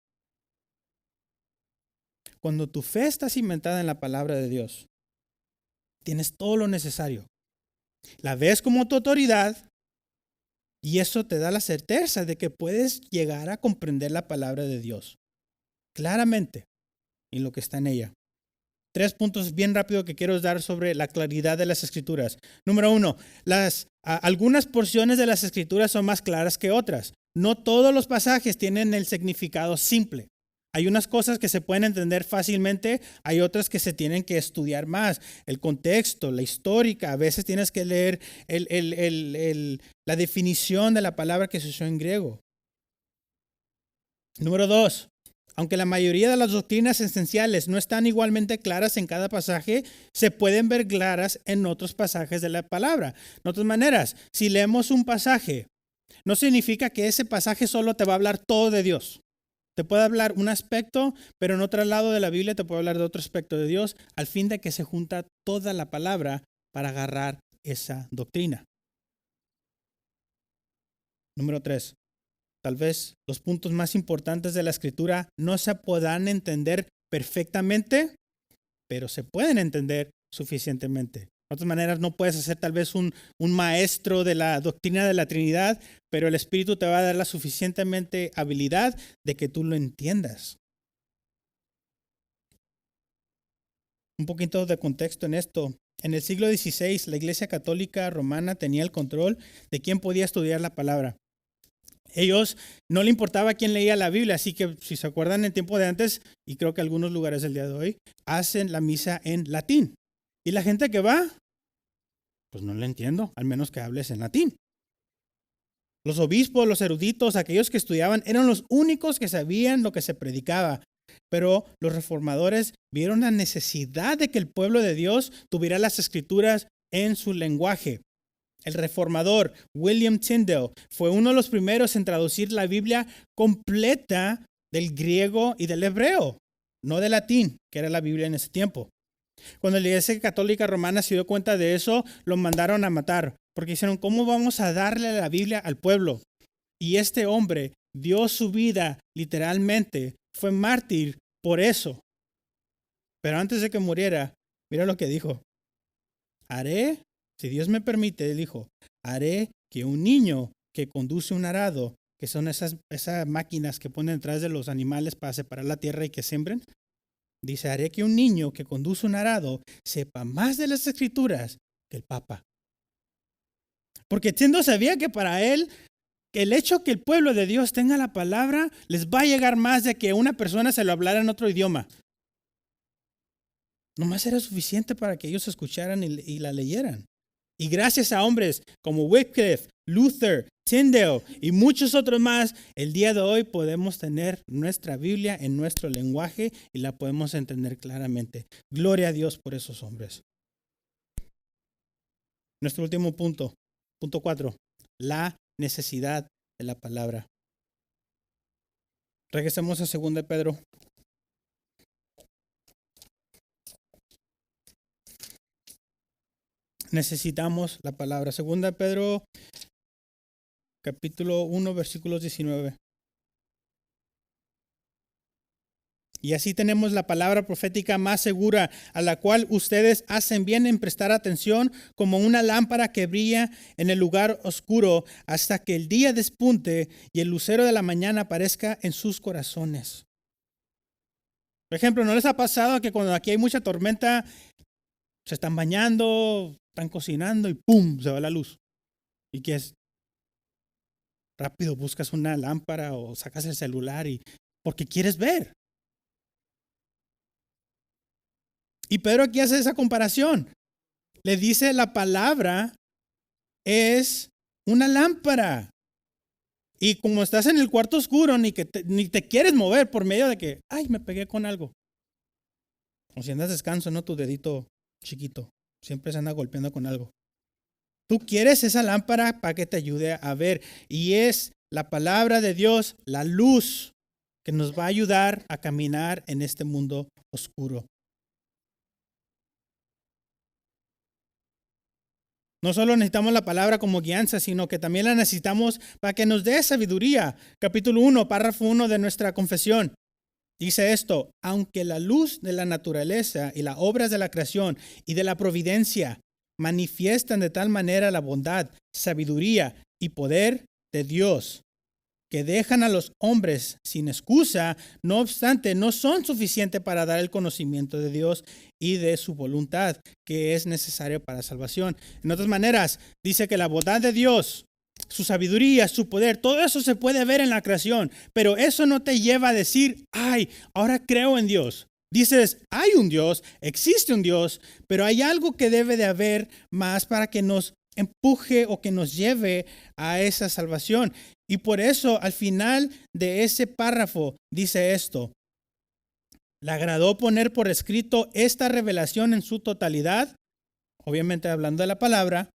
Cuando tu fe está cimentada en la palabra de Dios, tienes todo lo necesario. La ves como tu autoridad y eso te da la certeza de que puedes llegar a comprender la palabra de Dios claramente y lo que está en ella. 3 puntos bien rápido que quiero dar sobre la claridad de las Escrituras. Número 1, algunas porciones de las Escrituras son más claras que otras. No todos los pasajes tienen el significado simple. Hay unas cosas que se pueden entender fácilmente, hay otras que se tienen que estudiar más. El contexto, la histórica, a veces tienes que leer la definición de la palabra que se usó en griego. Número 2, aunque la mayoría de las doctrinas esenciales no están igualmente claras en cada pasaje, se pueden ver claras en otros pasajes de la palabra. De otras maneras, si leemos un pasaje, no significa que ese pasaje solo te va a hablar todo de Dios. Te puede hablar un aspecto, pero en otro lado de la Biblia te puede hablar de otro aspecto de Dios, al fin de que se junta toda la palabra para agarrar esa doctrina. Número 3. Tal vez los puntos más importantes de la Escritura no se podrán entender perfectamente, pero se pueden entender suficientemente. De otras maneras, no puedes ser tal vez un maestro de la doctrina de la Trinidad, pero el Espíritu te va a dar la suficientemente habilidad de que tú lo entiendas. Un poquito de contexto en esto. En el siglo XVI, la Iglesia Católica Romana tenía el control de quién podía estudiar la palabra. Ellos no le importaba quién leía la Biblia, así que si se acuerdan en el tiempo de antes, y creo que algunos lugares del día de hoy, hacen la misa en latín. Y la gente que va, pues no le entiendo, al menos que hables en latín. Los obispos, los eruditos, aquellos que estudiaban, eran los únicos que sabían lo que se predicaba. Pero los reformadores vieron la necesidad de que el pueblo de Dios tuviera las Escrituras en su lenguaje. El reformador William Tyndale fue uno de los primeros en traducir la Biblia completa del griego y del hebreo, no del latín, que era la Biblia en ese tiempo. Cuando la Iglesia Católica Romana se dio cuenta de eso, lo mandaron a matar, porque dijeron, ¿cómo vamos a darle la Biblia al pueblo? Y este hombre dio su vida literalmente, fue mártir por eso. Pero antes de que muriera, mira lo que dijo. Haré, si Dios me permite, él dijo, haré que un niño que conduce un arado, que son esas máquinas que ponen detrás de los animales para separar la tierra y que siembren, dice, haré que un niño que conduce un arado sepa más de las escrituras que el Papa. Porque Tyndale sabía que para él, el hecho que el pueblo de Dios tenga la palabra, les va a llegar más de que una persona se lo hablara en otro idioma. Nomás era suficiente para que ellos escucharan y la leyeran. Y gracias a hombres como Wycliffe, Luther, Tyndale y muchos otros más, el día de hoy podemos tener nuestra Biblia en nuestro lenguaje y la podemos entender claramente. Gloria a Dios por esos hombres. Nuestro último punto, punto 4, la necesidad de la palabra. Regresemos a 2 Pedro. Necesitamos la palabra. 2 Pedro, capítulo 1, versículos 19. Y así tenemos la palabra profética más segura, a la cual ustedes hacen bien en prestar atención, como una lámpara que brilla en el lugar oscuro hasta que el día despunte y el lucero de la mañana aparezca en sus corazones. Por ejemplo, ¿no les ha pasado que cuando aquí hay mucha tormenta, se están bañando, están cocinando y ¡pum!, se va la luz? ¿Y qué es? Rápido buscas una lámpara o sacas el celular porque quieres ver. Y Pedro aquí hace esa comparación. Le dice la palabra es una lámpara. Y como estás en el cuarto oscuro, ni te quieres mover por medio de que, ay, me pegué con algo. O si andas descanso, ¿no? Tu dedito chiquito. Siempre se anda golpeando con algo. Tú quieres esa lámpara para que te ayude a ver. Y es la palabra de Dios, la luz, que nos va a ayudar a caminar en este mundo oscuro. No solo necesitamos la palabra como guianza, sino que también la necesitamos para que nos dé sabiduría. Capítulo 1, párrafo 1 de nuestra confesión. Dice esto: aunque la luz de la naturaleza y las obras de la creación y de la providencia manifiestan de tal manera la bondad, sabiduría y poder de Dios, que dejan a los hombres sin excusa, no obstante, no son suficientes para dar el conocimiento de Dios y de su voluntad, que es necesario para salvación. En otras maneras, dice que la bondad de Dios, su sabiduría, su poder, todo eso se puede ver en la creación, pero eso no te lleva a decir, ay, ahora creo en Dios. Dices, hay un Dios, existe un Dios, pero hay algo que debe de haber más para que nos empuje o que nos lleve a esa salvación. Y por eso al final de ese párrafo dice esto: le agradó poner por escrito esta revelación en su totalidad, obviamente hablando de la palabra,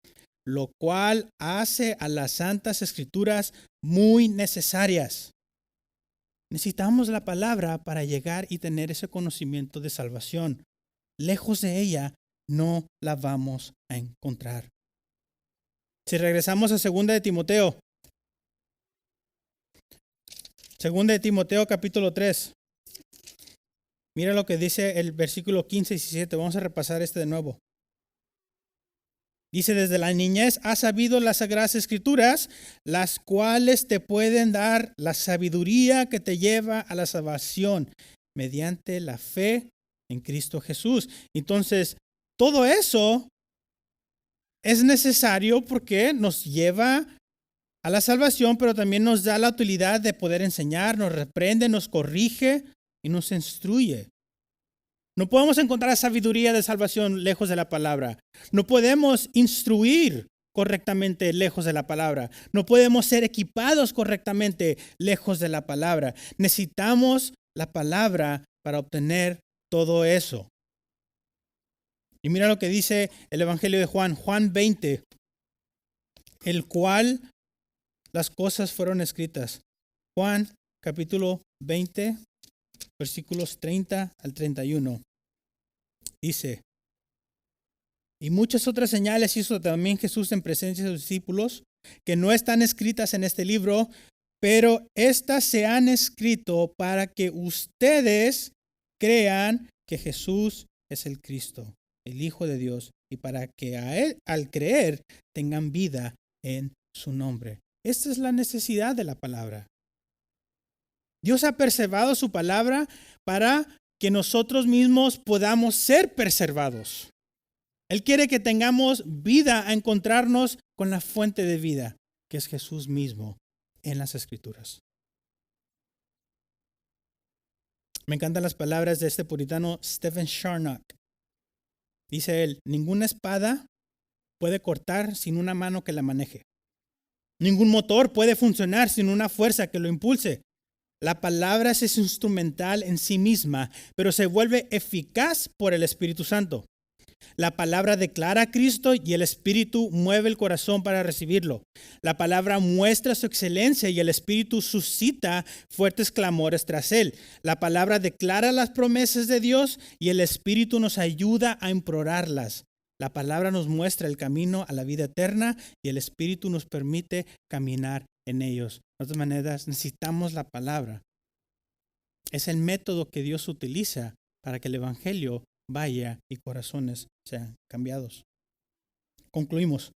lo cual hace a las santas escrituras muy necesarias. Necesitamos la palabra para llegar y tener ese conocimiento de salvación. Lejos de ella no la vamos a encontrar. Si regresamos a 2 de Timoteo. 2 de Timoteo capítulo 3. Mira lo que dice el versículo 15 y 17. Vamos a repasar de nuevo. Dice, desde la niñez has sabido las sagradas escrituras, las cuales te pueden dar la sabiduría que te lleva a la salvación mediante la fe en Cristo Jesús. Entonces, todo eso es necesario porque nos lleva a la salvación, pero también nos da la utilidad de poder enseñar, nos reprende, nos corrige y nos instruye. No podemos encontrar sabiduría de salvación lejos de la palabra. No podemos instruir correctamente lejos de la palabra. No podemos ser equipados correctamente lejos de la palabra. Necesitamos la palabra para obtener todo eso. Y mira lo que dice el Evangelio de Juan, Juan 20, el cual las cosas fueron escritas. Juan capítulo 20, versículos 30 al 31. Dice, y muchas otras señales hizo también Jesús en presencia de sus discípulos, que no están escritas en este libro, pero estas se han escrito para que ustedes crean que Jesús es el Cristo, el Hijo de Dios, y para que a Él, al creer, tengan vida en su nombre. Esta es la necesidad de la palabra. Dios ha preservado su palabra para que nosotros mismos podamos ser preservados. Él quiere que tengamos vida a encontrarnos con la fuente de vida, que es Jesús mismo en las Escrituras. Me encantan las palabras de este puritano Stephen Charnock. Dice él, ninguna espada puede cortar sin una mano que la maneje. Ningún motor puede funcionar sin una fuerza que lo impulse. La palabra es instrumental en sí misma, pero se vuelve eficaz por el Espíritu Santo. La palabra declara a Cristo y el Espíritu mueve el corazón para recibirlo. La palabra muestra su excelencia y el Espíritu suscita fuertes clamores tras él. La palabra declara las promesas de Dios y el Espíritu nos ayuda a implorarlas. La palabra nos muestra el camino a la vida eterna y el Espíritu nos permite caminar en ellos. De todas maneras, necesitamos la palabra. Es el método que Dios utiliza para que el Evangelio vaya y corazones sean cambiados. Concluimos.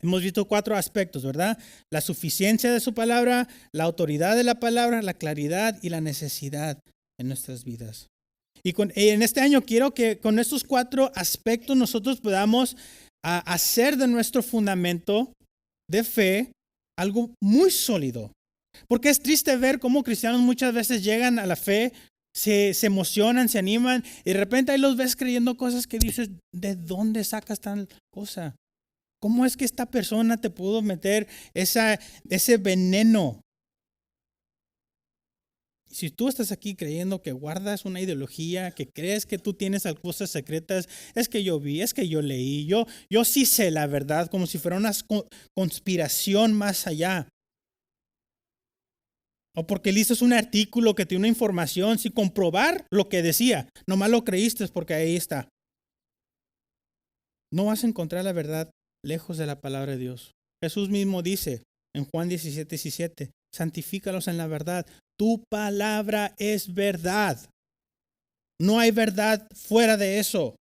Hemos visto 4 aspectos, ¿verdad? La suficiencia de su palabra, la autoridad de la palabra, la claridad y la necesidad en nuestras vidas. Y en este año quiero que con estos 4 aspectos nosotros podamos hacer de nuestro fundamento de fe algo muy sólido. Porque es triste ver cómo cristianos muchas veces llegan a la fe, se emocionan, se animan y de repente ahí los ves creyendo cosas que dices, ¿de dónde sacas tal cosa? ¿Cómo es que esta persona te pudo meter ese veneno? Si tú estás aquí creyendo que guardas una ideología, que crees que tú tienes cosas secretas, es que yo vi, es que yo leí, yo sí sé la verdad, como si fuera una conspiración más allá. O porque leíste un artículo que tiene una información sin comprobar lo que decía. Nomás lo creíste porque ahí está. No vas a encontrar la verdad lejos de la palabra de Dios. Jesús mismo dice en Juan 17:17, santifícalos en la verdad. Tu palabra es verdad. No hay verdad fuera de eso.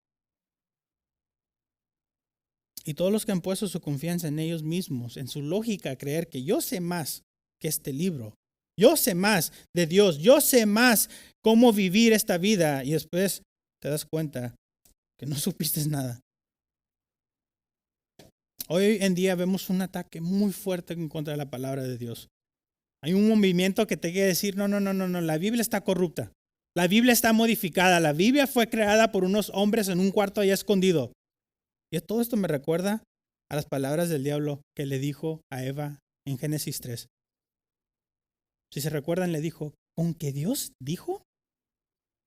Y todos los que han puesto su confianza en ellos mismos, en su lógica, creer que yo sé más que este libro. Yo sé más de Dios. Yo sé más cómo vivir esta vida. Y después te das cuenta que no supiste nada. Hoy en día vemos un ataque muy fuerte en contra de la palabra de Dios. Hay un movimiento que te quiere decir, no, la Biblia está corrupta. La Biblia está modificada. La Biblia fue creada por unos hombres en un cuarto allá escondido. Y todo esto me recuerda a las palabras del diablo que le dijo a Eva en Génesis 3. Si se recuerdan, le dijo, ¿con qué Dios dijo?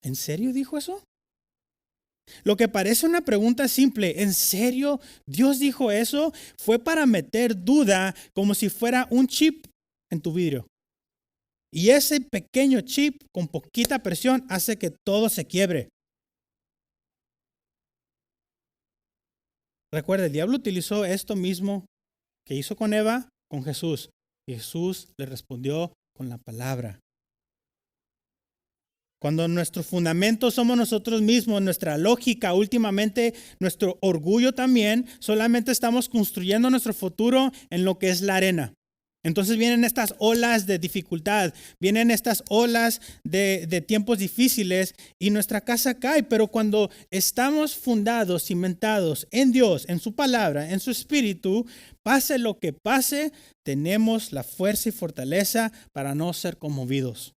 ¿En serio dijo eso? Lo que parece una pregunta simple, ¿en serio Dios dijo eso? Fue para meter duda como si fuera un chip en tu vidrio. Y ese pequeño chip con poquita presión hace que todo se quiebre. Recuerda, el diablo utilizó esto mismo que hizo con Eva, con Jesús. Y Jesús le respondió con la palabra. Cuando nuestro fundamento somos nosotros mismos, nuestra lógica, últimamente nuestro orgullo también, solamente estamos construyendo nuestro futuro en lo que es la arena. Entonces vienen estas olas de dificultad, vienen estas olas de tiempos difíciles y nuestra casa cae. Pero cuando estamos fundados, cimentados en Dios, en su palabra, en su espíritu, pase lo que pase, tenemos la fuerza y fortaleza para no ser conmovidos.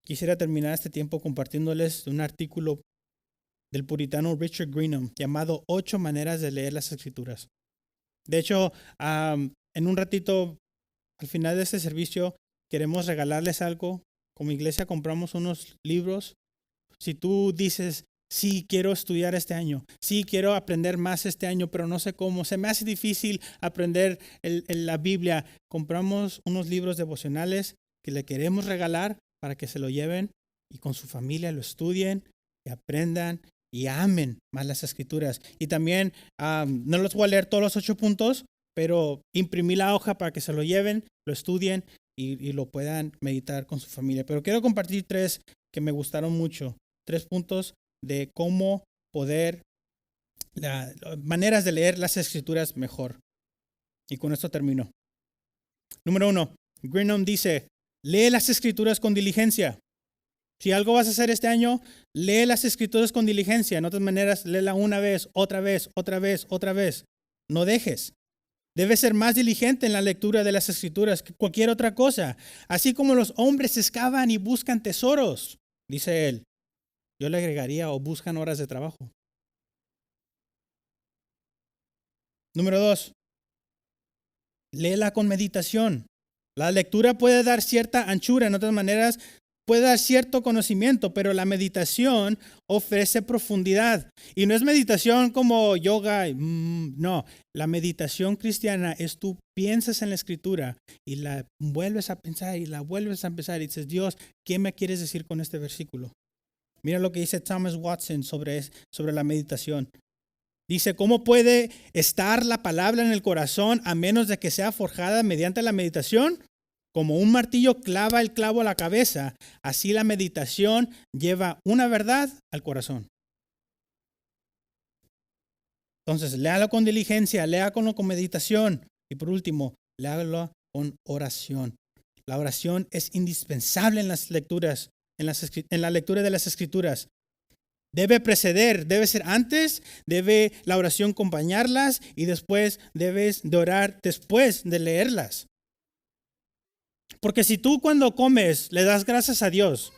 Quisiera terminar este tiempo compartiéndoles un artículo del puritano Richard Greenham llamado 8 maneras de leer las Escrituras. De hecho, en un ratito, al final de este servicio, queremos regalarles algo. Como iglesia compramos unos libros. Si tú dices, sí, quiero estudiar este año, sí, quiero aprender más este año, pero no sé cómo, se me hace difícil aprender la Biblia, compramos unos libros devocionales que le queremos regalar para que se lo lleven y con su familia lo estudien y aprendan y amen más las Escrituras. Y también, no los voy a leer todos los 8 puntos, pero imprimí la hoja para que se lo lleven, lo estudien y lo puedan meditar con su familia. Pero quiero compartir 3 que me gustaron mucho, 3 puntos de cómo poder, maneras de leer las escrituras mejor. Y con esto termino. Número 1, Greenham dice, lee las escrituras con diligencia. Si algo vas a hacer este año, lee las escrituras con diligencia. En otras maneras, léela una vez, otra vez, otra vez, otra vez. No dejes. Debes ser más diligente en la lectura de las escrituras que cualquier otra cosa. Así como los hombres excavan y buscan tesoros, dice él. Yo le agregaría, o buscan horas de trabajo. Número 2, léela con meditación. La lectura puede dar cierta anchura, en otras maneras, puede dar cierto conocimiento, pero la meditación ofrece profundidad. Y no es meditación como yoga, no. La meditación cristiana es tú piensas en la escritura y la vuelves a pensar y la vuelves a pensar y dices, Dios, ¿qué me quieres decir con este versículo? Mira lo que dice Thomas Watson sobre la meditación. Dice, ¿cómo puede estar la palabra en el corazón a menos de que sea forjada mediante la meditación? Como un martillo clava el clavo a la cabeza, así la meditación lleva una verdad al corazón. Entonces, léalo con diligencia, léalo con meditación. Y por último, léalo con oración. La oración es indispensable en las lecturas, en la lectura de las escrituras. Debe preceder, debe ser antes, debe la oración acompañarlas y después debes de orar después de leerlas. Porque si tú cuando comes le das gracias a Dios,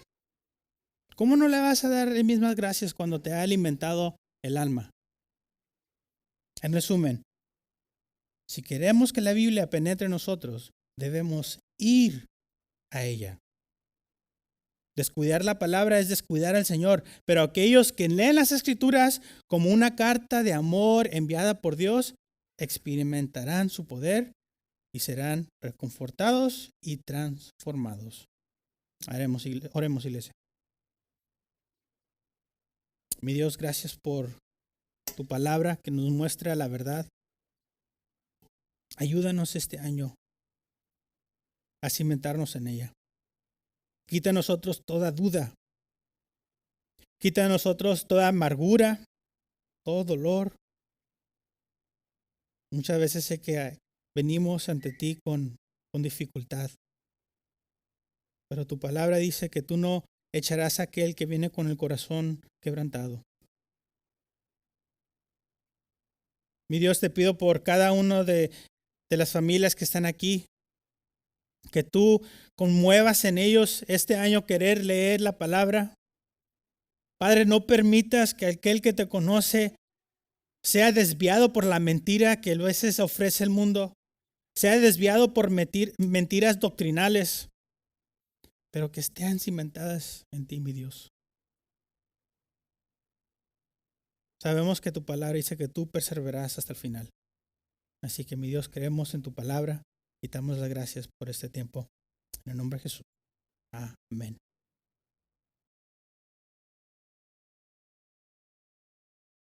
¿cómo no le vas a dar las mismas gracias cuando te ha alimentado el alma? En resumen, si queremos que la Biblia penetre en nosotros, debemos ir a ella. Descuidar la palabra es descuidar al Señor, pero aquellos que leen las Escrituras como una carta de amor enviada por Dios, experimentarán su poder y serán reconfortados y transformados. Oremos, iglesia. Mi Dios, gracias por tu palabra que nos muestra la verdad. Ayúdanos este año a cimentarnos en ella. Quita de nosotros toda duda. Quita de nosotros toda amargura, todo dolor. Muchas veces sé que venimos ante ti con dificultad. Pero tu palabra dice que tú no echarás a aquel que viene con el corazón quebrantado. Mi Dios, te pido por cada uno de las familias que están aquí, que tú conmuevas en ellos este año querer leer la palabra. Padre, no permitas que aquel que te conoce sea desviado por la mentira que a veces ofrece el mundo, sea desviado por mentiras doctrinales, pero que estén cimentadas en ti, mi Dios. Sabemos que tu palabra dice que tú perseverarás hasta el final. Así que, mi Dios, creemos en tu palabra y te damos las gracias por este tiempo. En el nombre de Jesús. Amén.